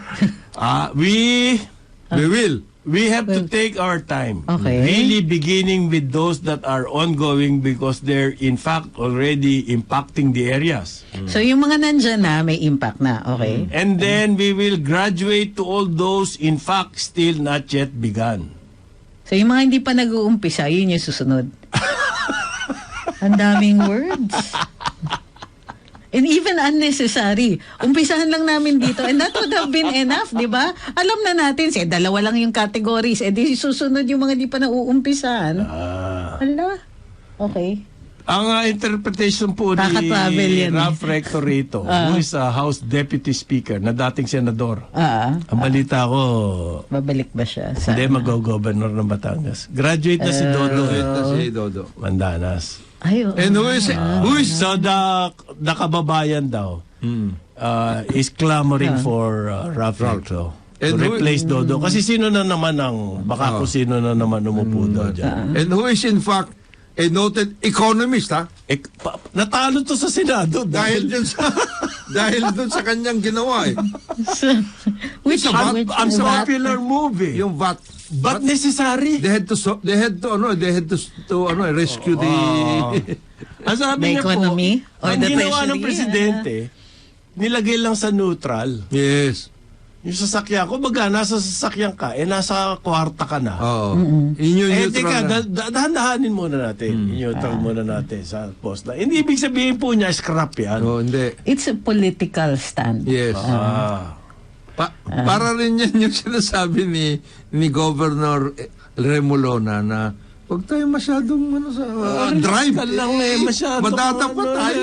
We have to take our time. Okay. Really beginning with those that are ongoing because they're in fact already impacting the areas. So yung mga nandyan na, may impact na. Okay. And then we will graduate to all those in fact still not yet begun. So yung mga hindi pa nag-uumpisa, yun yung susunod. Ang daming words. And even unnecessary. Umpisahan lang namin dito. And that would have been enough, di ba? Alam na natin, dalawa lang yung categories. Di susunod yung mga di pa nauumpisahan. Hala. Okay. Ang interpretation po Kaka-travel ni yan, Ralph Rector rito, who is a House Deputy Speaker na dating senador. Ang balita ko, Babalik ba siya? hindi mag-governor ng Batangas. Graduate na si Dodo. Mandanas. Ay, And who is So the kababayan daw is clamoring for Ralph Rector to And who- replace Dodo. Kasi sino na naman baka kung sino na naman umupo daw dyan. And who is in fact a noted economist, ha? Natalo to sa Senado Dahil dun sa kanyang ginawa eh. which It's which ang what? popular movie. Yung VAT. But necessary. They had to rescue the Ang sabi The niya po, economy or ang the ginawa ng treasury, presidente, nilagay lang sa neutral. Yes. Yung sasakyan ko, baga nasa sasakyan ka, nasa kwarta ka na. Oo. Inyo Teka, neutral. dahan-dahanin muna natin. I-neutral muna natin sa post na. Hindi ibig sabihin po niya, scrap yan. Oh, hindi. It's a political stand. Yes. Para rin yan yung sinasabi ni Governor Remolona na huwag tayo masyadong drive. Ka lang masyado. Madata pa tayo.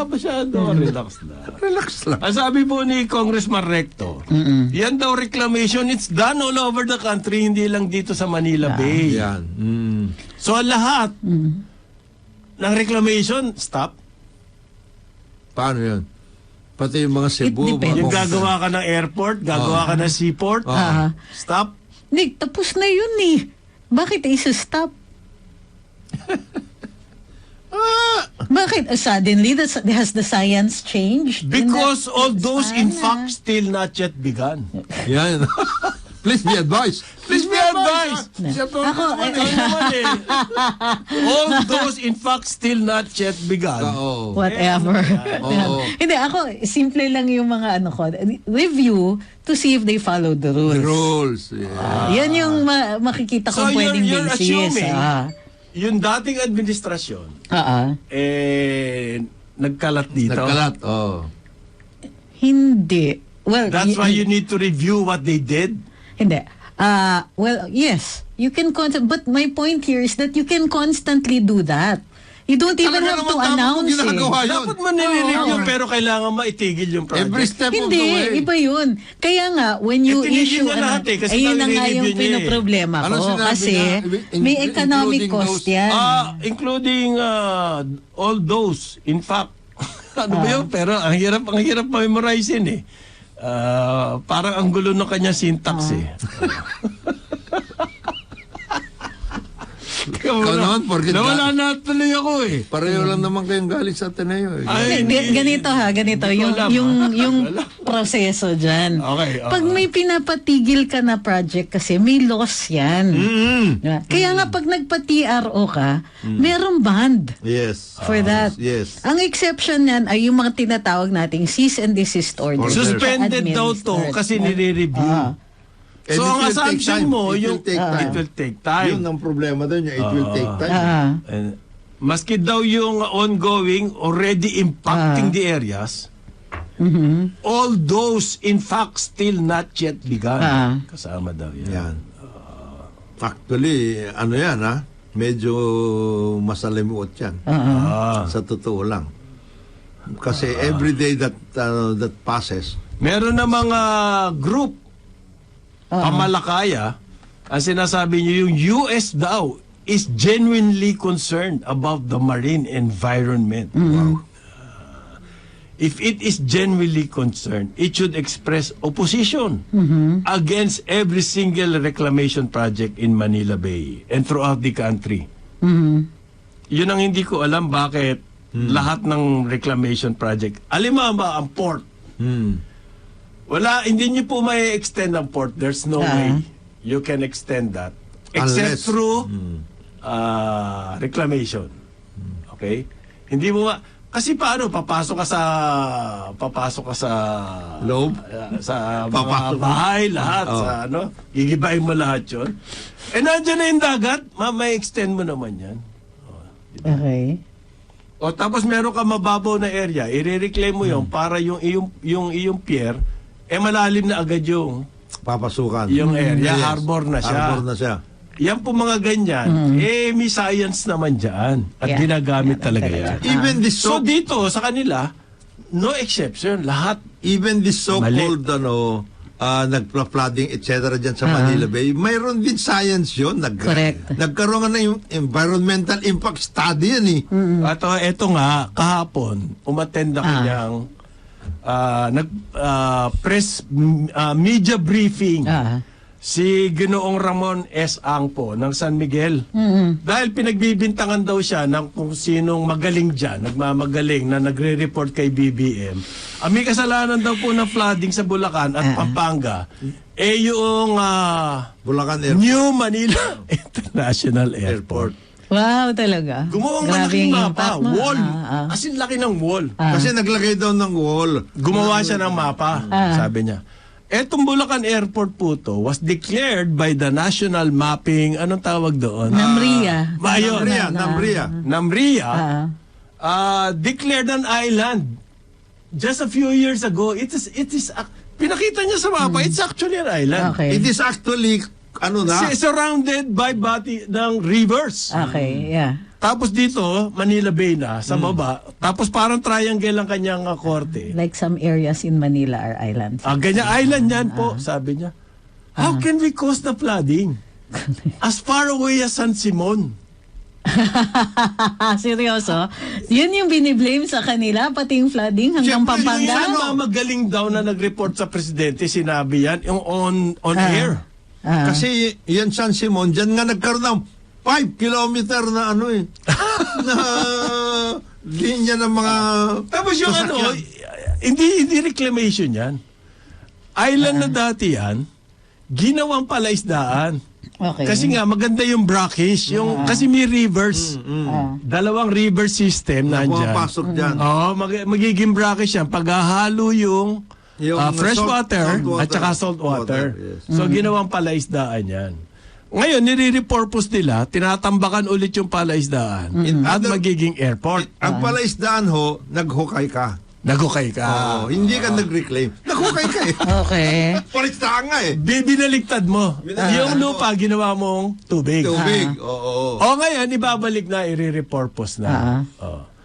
Masyado. Relax na. Relax lang. Ang sabi po ni Congressman Recto, yan daw reclamation, it's done all over the country, hindi lang dito sa Manila Bay. Yan. So lahat ng reclamation, stop. Paano yun? Pati yung mga Cebu. It depends. Yung gagawa ka ng airport, gagawa ka ng seaport, stop. Nick, tapos na yun eh. Bakit isa-stop? Bakit suddenly has the science changed? Because all those in fact still not yet begun. Yan. Please be advised. Please be advised. Ako, All those in fact still not yet begun. Oo. whatever. Oo. Hindi, ako, simple lang yung mga ano ko. Review to see if they follow the rules. The rules. Yeah. Yan yung makikita So kong pwedeng you're basis. assuming yung dating administrasyon nagkalat dito. Nagkalat. Oh. Hindi. Well, That's why you need to review what they did. Hindi. Well, yes. You can but my point here is that you can constantly do that. You don't even have to announce it. Dapat man nire-review pero kailangan maitigil yung project. Every step of the way. Hindi, iba yun. Kaya nga, when you Tinigil issue, niya lahat eh, kasi ayun daw na nga i-review yung niya eh. pinoproblema Ano ko. sinabi Kasi niya? may economic Including cost those- yan. Including all those, in fact. Ano ba yun? Pero ang hirap memorizein eh. Parang ang gulo ng kanya syntax eh. Nawala na tuloy ako eh. Pareho lang naman kayong galing sa Ateneo. Ay, Ganito yung proseso dyan. Okay, Pag may pinapatigil ka na project kasi may loss yan. Diba? Kaya nga pag nagpa-TRO ka, merong band Yes. for that. Yes. Ang exception yan ay yung mga tinatawag nating cease and desist orders. Suspended daw to kasi nire-review. And So it ang will take assumption time. mo, It will take time. it will take time. Yun ang problema doon. It will take time. And maski daw yung ongoing already impacting the areas, All those, in fact, still not yet begun. Ah. Kasama daw yan. Yan. Actually, ano yan ha? Medyo masalimuot yan. Sa totoo lang. Kasi every day that passes, Meron na mga group, pamalakaya, ang sinasabi niyo yung US daw is genuinely concerned about the marine environment. Wow. If it is genuinely concerned, it should express opposition against every single reclamation project in Manila Bay and throughout the country. Yun ang hindi ko alam bakit lahat ng reclamation project. Alimaba ang port. Wala, hindi niyo po may extend ang port. There's no way you can extend that except Unless, through reclamation. Okay? Hindi mo kasi paano papasok ka sa loob, sa mga Papasok. bahay lahat sa gigibayin mo lahat 'yon. Nandiyan na yung dagat, may extend mo naman 'yan. Okay. O tapos meron ka mababaw na area, i-reclaim mo 'yon para yung iyong pier malalim na agad yung papasukan. Yung area, harbor na siya. Harbor na siya. Yan po mga ganyan, may science naman dyan. At ginagamit talaga yan. Even this So dito, sa kanila, no exception. Lahat. Even this so-called nagpla-flooding etc. dyan sa Manila Bay, mayroon din science yun. Correct. Nagkaroon nga ng environmental impact study yan eh. At ito nga, kahapon, umattend ako niyang press media briefing. Si Ginoong Ramon S. Angpo ng San Miguel. Dahil pinagbibintangan daw siya ng kung sinong magaling dyan, nagmamagaling na nagre-report kay BBM. May kasalanan daw po ng flooding sa Bulacan at Pampanga. Yung Bulacan Airport. New Manila International Airport. Wow, talaga. Gumawang Grabe malaking yung mapa, impact, no? wall. As in, laki ng wall. Kasi naglagay daw ng wall. Gumawa siya ng mapa, sabi niya. Etong Bulacan Airport po to was declared by the National Mapping, anong tawag doon? Namria. Namria. Declared an island. Just a few years ago, it is pinakita niya sa mapa, it's actually an island. Okay. It is actually, Surrounded by ng rivers. Okay, yeah. Tapos dito, Manila Bay na, sa baba. Tapos parang triangle ang kanyang korte. Like some areas in Manila are islands. Ganyan island yan po, sabi niya. How can we cause the flooding? As far away as San Simon. Seryoso? Yun yung biniblame sa kanila, pati yung flooding hanggang Siyempre, Pampanga? yung magaling daw na nag-report sa presidente, sinabi yan, yung on air. Kasi yan San Simon, dyan nga nagkaroon ng 5 kilometer na na linya ng mga Tapos yung hindi reclamation yan. Island na dati yan, ginawang palaisdaan. Okay. Kasi nga maganda yung brackish, kasi may rivers. Dalawang river system nandyan. pumapasok dyan. Magiging brackish yan. Paghahalo yung fresh water at saka salt water. Yes. So ginawang palaisdaan yan. Ngayon, nire-repurpose nila, tinatambakan ulit yung palaisdaan at magiging airport. Ang palaisdaan naghukay ka. Nagukay ka. Hindi ka nag-reclaim. Naghukay ka eh. Okay. Palaisdaan nga eh. Binaliktad mo. Yung lupa, ginawa mong tubig. Tubig. Oo. Ngayon, ibabalik na, i-repurpose na.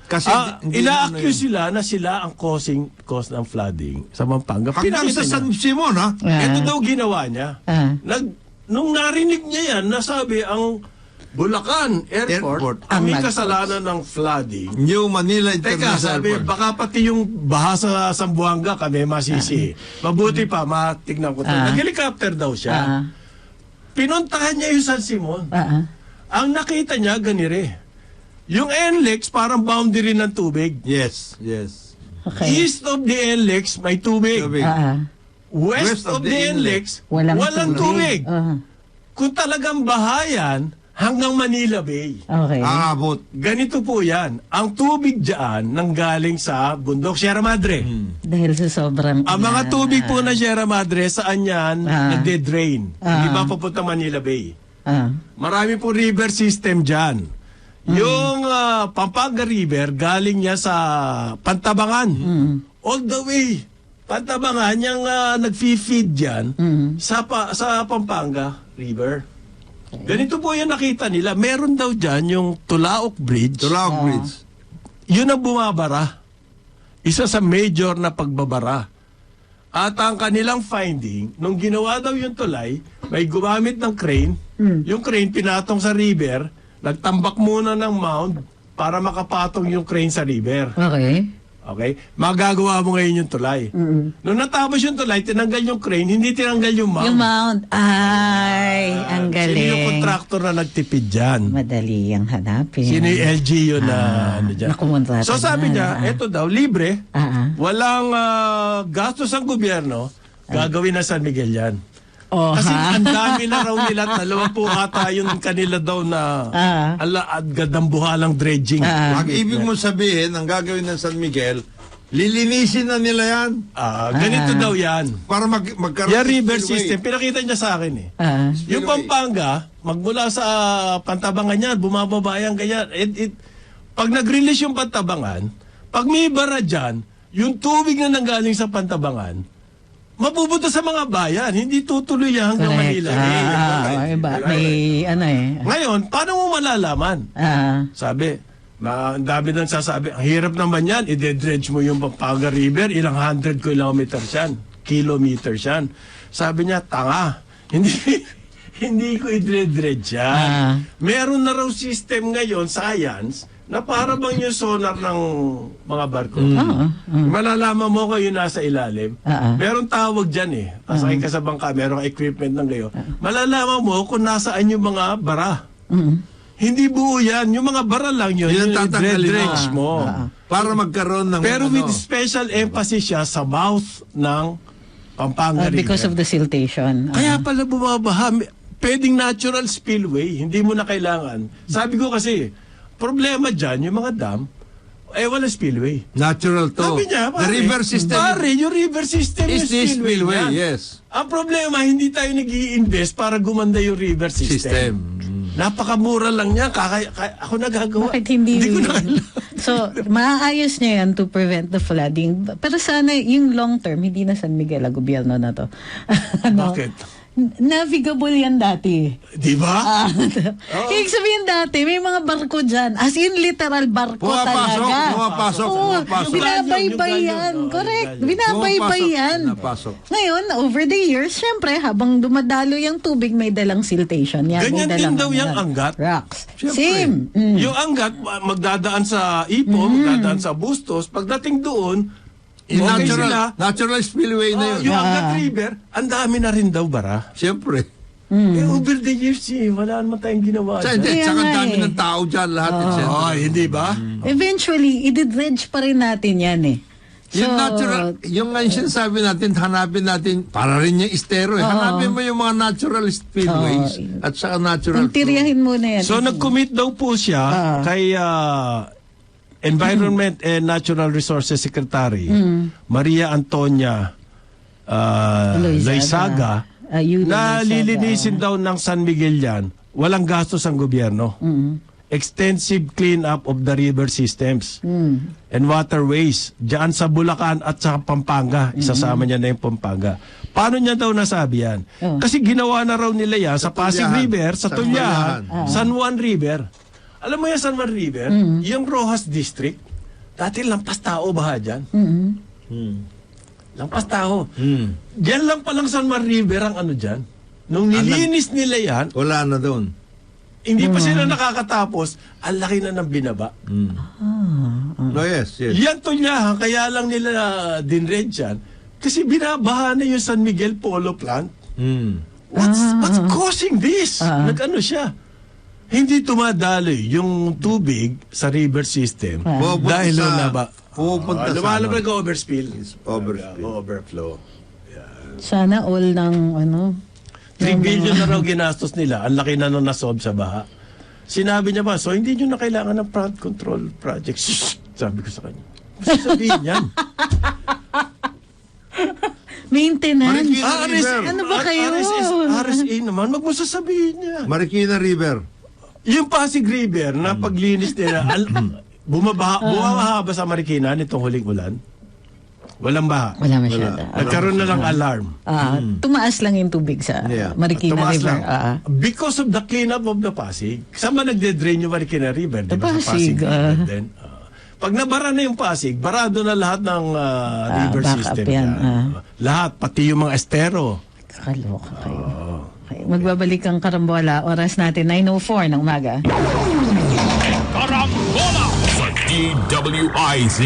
Kasi ina-accuse sila na sila ang cause ng flooding sa Pampanga. hanggang sa San Simon ha. Ito daw ginawa niya. Nung narinig niya yan, nasabi ang Bulacan Airport ang may kasalanan ng flooding. New Manila Teka, International sabi, Airport. baka pati yung baha sa Zamboanga kami masisi. Mabuti pa, matignan ko ito. Nag-helicopter daw siya. Pinuntahan niya yung San Simon. Ang nakita niya, ganire. Yung NLEX, parang boundary ng tubig. Yes. Okay. East of the NLEX, may tubig. West of the NLEX, walang tubig. Kung talagang bahayan, hanggang Manila Bay. Okay. Aabot. Ganito po yan. Ang tubig dyan nanggaling sa bundok Sierra Madre. Dahil sa sobrang... Ang mga tubig po na Sierra Madre, saan yan nagde-drain? Hindi ba papunta Manila Bay? Marami po river system dyan. Yung Pampanga River, galing niya sa Pantabangan. all the way. Pantabangan, yung nag-feed dyan sa Pampanga River. Ganito po yung nakita nila. Meron daw dyan yung Tulaok Bridge. Tulaok Bridge. Yun ang bumabara. Isa sa major na pagbabara. At ang kanilang finding, nung ginawa daw yung tulay, may gumamit ng crane. Yung crane pinatong sa river, nagtambak muna ng mound para makapatong yung crane sa river. Okay? Magagawa mo ngayon yung tulay. Nung natapos yung tulay, tinanggal yung crane, hindi tinanggal yung mount. Yung mount. Ay, ang galing. Sino yung contractor na nagtipid dyan? Madali ang hanapin. Sino yung LGU na ano dyan? Nakumontrata So sabi niya, eto daw, libre. Walang gastos ang gobyerno, gagawin na San Miguel yan. Kasi ang dami na raw nila, 20 ata yung kanila daw na gadambuhalang dredging. Ang ibig mo sabihin, ang gagawin ng San Miguel, lilinisin na nila yan. Ganito daw yan. Para magkaroon Yung ng river spillway. system, pinakita niya sa akin eh. Yung Spillway. Pampanga, magmula sa Pantabangan yan, bumababa yan, ganyan. Pag nag-release yung Pantabangan, pag may bara dyan, yung tubig na nanggaling sa Pantabangan, mapupunta sa mga bayan, hindi tutuloy yan hanggang Manila. May ano eh. Ngayon, paano mo malalaman? Sabi, ang dami nang sasabi, ang hirap naman yan, i-dredge mo yung Pampanga River, ilang 100 kilometers yan. Sabi niya, tanga, hindi ko i-dredge yan. Meron na raw system ngayon, science, na para bang yung sonar ng mga barko. Malalaman mo kayo nasa ilalim. Meron tawag dyan eh. Asakay ka sa bangka, merong equipment ng gayo. Malalaman mo kung nasaan yung mga bara. Hindi buo yan. Yung mga bara lang yun. Yun ang yung tatanggalin dredge mo. Para magkaroon ng Pero with special emphasis siya sa mouth ng Pampanga River. Because of the siltation. Kaya pala bumabaha. Pwedeng natural spillway. Hindi mo na kailangan. Sabi ko kasi, problema dyan, yung mga dam, wala spillway. natural to. Sabi niya, The river system yung river system is the spillway, yan. yes. Ang problema, hindi tayo nag-i-invest para gumanda yung river system. Napakamura lang niya. Ako nagagawa. Bakit hindi ko na alam. So, maaayos niya yan to prevent the flooding. Pero sana, yung long term, hindi na San Miguel, gobyerno na to. Bakit? Navigable yan dati. Di ba? Ibig sabihin dati, may mga barko dyan. As in, literal barko talaga. Pumapasok. Binabaybay Yung yan. ganyo. Correct. Yung Binabaybay yan. Pinapasok. Ngayon, over the years, syempre, habang dumadalo yung tubig, may dalang siltation. Yan, Ganyan may din dalang daw yung anggat. rocks. Siyempre. Same. Yung anggat, magdadaan sa Ipo, magdadaan sa Bustos. Pagdating doon, okay sila. Natural spillway na yun. Yung Angat River, ang dami na rin daw bara. Siyempre. Over the years, wala naman tayong ginawa Sa hindi, Kaya tsaka nga dami eh. ng tao dyan lahat. Hindi ba? Eventually, i-dredge pa rin natin yan eh. Yung natural, yung nga yung sinasabi natin, hanapin natin, para rin yung estero eh. Hanapin mo yung mga natural spillways at saka natural Tiryahin muna yan. So, nag-commit daw po siya kay Environment and Natural Resources Secretary Maria Antonia Loizaga na lilinisin daw ng San Miguel yan. Walang gastos ang gobyerno. Extensive clean-up of the river systems and waterways dyan sa Bulacan at sa Pampanga. Isasama niya na yung Pampanga. Paano niya daw nasabi yan? Kasi ginawa na raw nila yan sa Pasig Tulyahan. River, sa Sa Tulyahan, Tulyahan. San Juan River. Alam mo yung San Juan River, yung Rojas District, dati lampas tao baha dyan. Lampas tao. Diyan lang palang San Juan River ang ano dyan. Nung nilinis nila yan, Wala na doon. hindi pa sila nakakatapos, ang laki na ng binaba. No, yes. Yan to niya, kaya lang nila dinred yan. Kasi binabaha na yung San Miguel Polo Plant. What's causing this? Nag-ano siya? Hindi tumadaloy yung tubig sa river system Pupunta dahil sa- na ba? pupunta sa Lumalabas ano? overspill. Overspill. Overflow. Sana all ng 3 billion na raw ginastos nila. Ang laki na nung nasob sa baha. Sinabi niya ba, so hindi nyo na kailangan ng flood control project. Shhh! Sabi ko sa kanya. Gusto sabihin yan. maintenance. Marikina River. Ano ba kayo? RSA naman, wag mo sasabihin niya. Marikina River. Yung Pasig River na paglinis nila, bumabaha ba sa Marikina nitong huling ulan? Walang baha. Wala masyado. Nagkaroon na lang alarm. Tumaas lang yung tubig sa Yeah. Marikina Tumaas River. lang. Because of the cleanup of the Pasig, saan ba nagde-drain yung Marikina River? Di ba sa Pasig, Pasig? Then, pag nabara na yung Pasig, barado na lahat ng river backup system. yan, Lahat, pati yung mga estero. Kakaloka kayo. Okay, magbabalik ang Karambola. Oras natin, 9:04 ng umaga. Karambola sa DWIZ.